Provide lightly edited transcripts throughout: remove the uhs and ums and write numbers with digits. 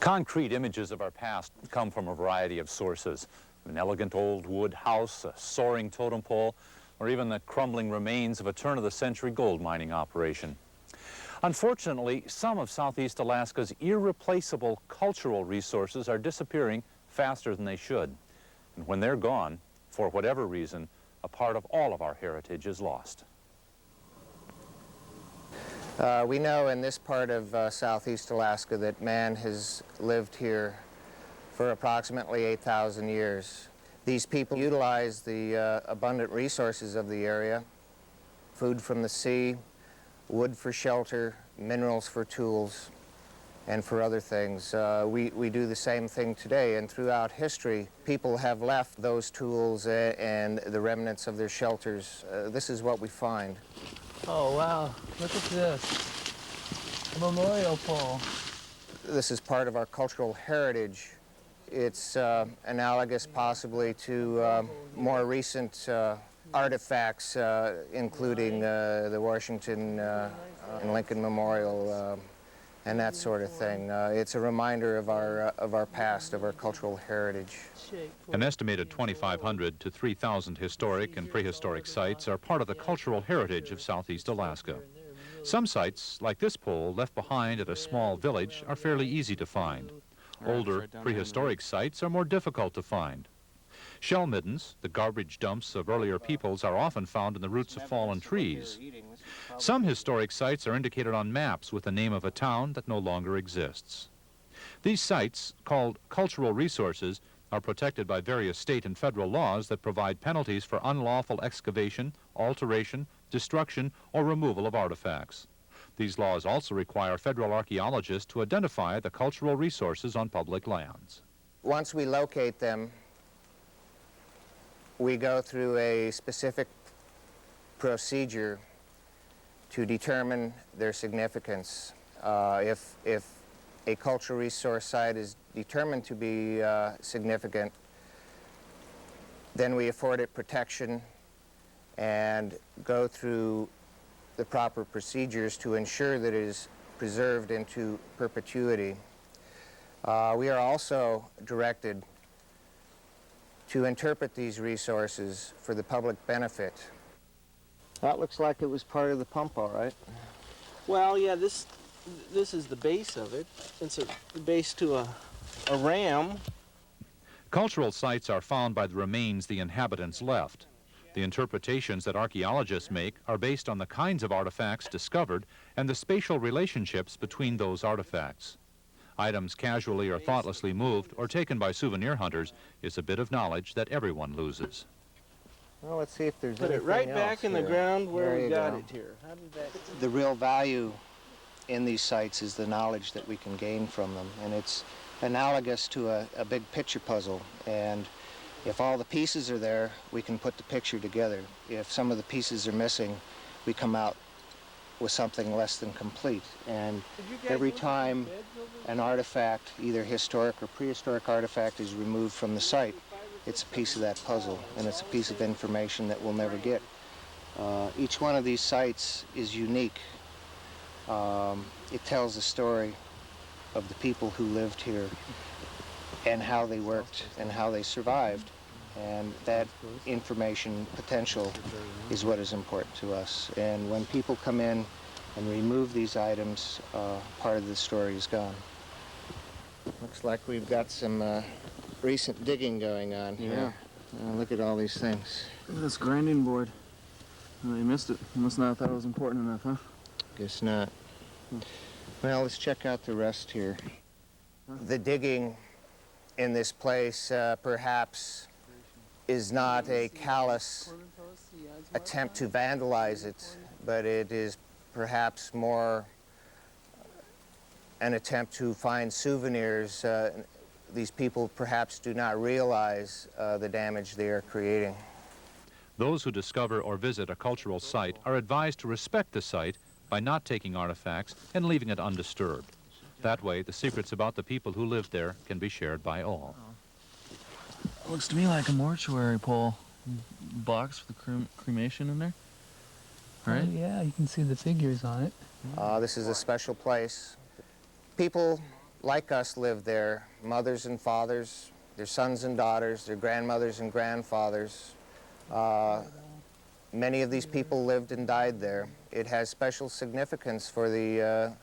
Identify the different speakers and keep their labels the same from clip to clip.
Speaker 1: Concrete images of our past come from a variety of sources. An elegant old wood house, a soaring totem pole, or even the crumbling remains of a turn-of-the-century gold mining operation. Unfortunately, some of Southeast Alaska's irreplaceable cultural resources are disappearing faster than they should. And when they're gone, for whatever reason, a part of all of our heritage is lost.
Speaker 2: We know in this part of Southeast Alaska that man has lived here for approximately 8,000 years. These people utilize the abundant resources of the area, food from the sea, wood for shelter, minerals for tools, and for other things. We do the same thing today, and throughout history, people have left those tools and the remnants of their shelters. This is what we find.
Speaker 3: Oh, wow. Look at this. A memorial pole.
Speaker 2: This is part of our cultural heritage. It's analogous possibly to more recent artifacts, including the Washington and Lincoln Memorial and that sort of thing. It's a reminder of our past, of our cultural heritage.
Speaker 1: An estimated 2,500 to 3,000 historic and prehistoric sites are part of the cultural heritage of Southeast Alaska. Some sites, like this pole left behind at a small village, are fairly easy to find. Older prehistoric sites are more difficult to find. Shell middens, the garbage dumps of earlier peoples, are often found in the roots of fallen trees. Some historic sites are indicated on maps with the name of a town that no longer exists. These sites, called cultural resources, are protected by various state and federal laws that provide penalties for unlawful excavation, alteration, destruction, or removal of artifacts. These laws also require federal archaeologists to identify the cultural resources on public lands.
Speaker 2: Once we locate them, we go through a specific procedure to determine their significance. If a cultural resource site is determined to be significant, then we afford it protection and go through the proper procedures to ensure that it is preserved into perpetuity. We are also directed to interpret these resources for the public benefit. That looks like it was part of the pump, all right.
Speaker 3: Well, yeah, this is the base of it. It's a base to a ram.
Speaker 1: Cultural sites are found by the remains the inhabitants left. The interpretations that archaeologists make are based on the kinds of artifacts discovered and the spatial relationships between those artifacts. Items casually or thoughtlessly moved or taken by souvenir hunters is a bit of knowledge that everyone loses.
Speaker 2: Well, let's see if there's
Speaker 3: Put it right back in the ground where we got it here. How did that...
Speaker 2: The real value in these sites is the knowledge that we can gain from them, and it's analogous to a big picture puzzle. And if all the pieces are there, we can put the picture together. If some of the pieces are missing, we come out with something less than complete. And every time an artifact, either historic or prehistoric artifact, is removed from the site, it's a piece of that puzzle, and it's a piece of information that we'll never get. Each one of these sites is unique. It tells the story of the people who lived here and how they worked and how they survived. And that information potential is what is important to us. And when people come in and remove these items, part of the story is gone. Looks like we've got some recent digging going on here. Yeah. Look at all these things.
Speaker 4: Look at this grinding board. Oh, you missed it. You must not have thought it was important enough, huh?
Speaker 2: Guess not. Well, let's check out the rest here. The digging in this place perhaps is not a callous attempt to vandalize it, but it is perhaps more an attempt to find souvenirs. These people perhaps do not realize the damage they are creating.
Speaker 1: Those who discover or visit a cultural site are advised to respect the site by not taking artifacts and leaving it undisturbed. That way, the secrets about the people who lived there can be shared by all.
Speaker 4: Looks to me like a mortuary pole. Box for the cremation in there. Right?
Speaker 3: Oh, yeah, you can see the figures on it.
Speaker 2: This is a special place. People like us lived there, mothers and fathers, their sons and daughters, their grandmothers and grandfathers. Many of these people lived and died there. It has special significance for the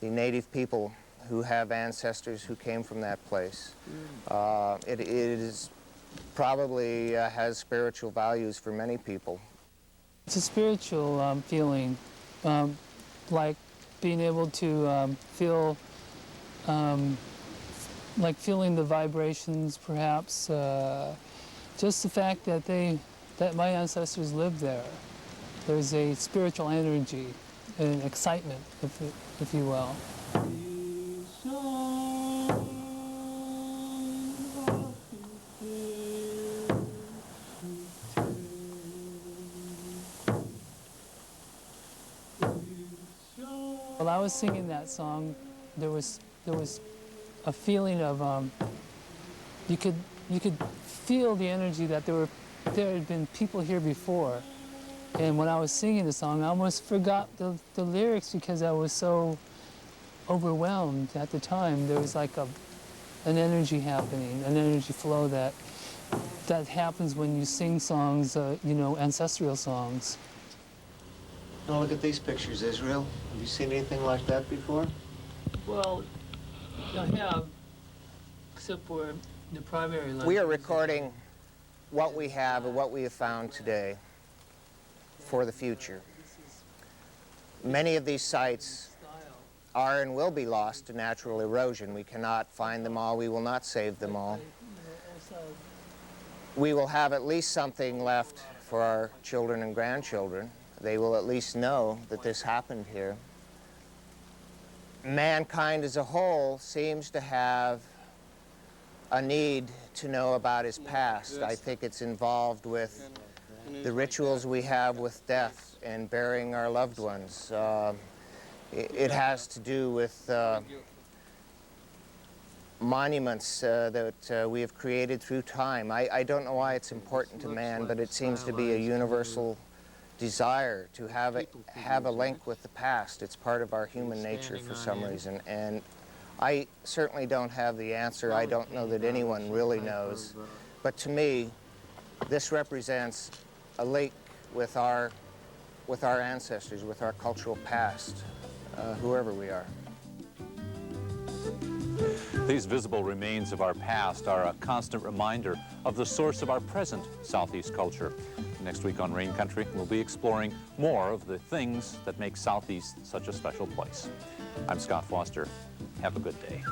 Speaker 2: native people who have ancestors who came from that place. It is probably has spiritual values for many people.
Speaker 5: It's a spiritual feeling, like being able to feel, like feeling the vibrations, perhaps. Just the fact that my ancestors lived there. There's a spiritual energy, an excitement, if you will. While I was singing that song, there was a feeling of you could feel the energy that there had been people here before, and when I was singing the song, I almost forgot the lyrics because I was so overwhelmed at the time. There was like an energy happening, an energy flow that happens when you sing songs, you know, ancestral songs.
Speaker 2: Now look at these pictures, Israel. Have you seen anything like that before?
Speaker 5: Well, I have, except for the primary language.
Speaker 2: We are recording what we have and what we have found today for the future. Many of these sites are and will be lost to natural erosion. We cannot find them all. We will not save them all. We will have at least something left for our children and grandchildren. They will at least know that this happened here. Mankind as a whole seems to have a need to know about his past. I think it's involved with the rituals we have with death and burying our loved ones. It has to do with monuments that we have created through time. I don't know why it's important to man, but it seems to be a universal desire to have a link with the past. It's part of our human nature for some reason, and I certainly don't have the answer. I don't know that anyone really knows, but to me, this represents a link with our ancestors, with our cultural past, whoever we are.
Speaker 1: These visible remains of our past are a constant reminder of the source of our present Southeast culture. Next week on Rain Country, we'll be exploring more of the things that make Southeast such a special place. I'm Scott Foster. Have a good day.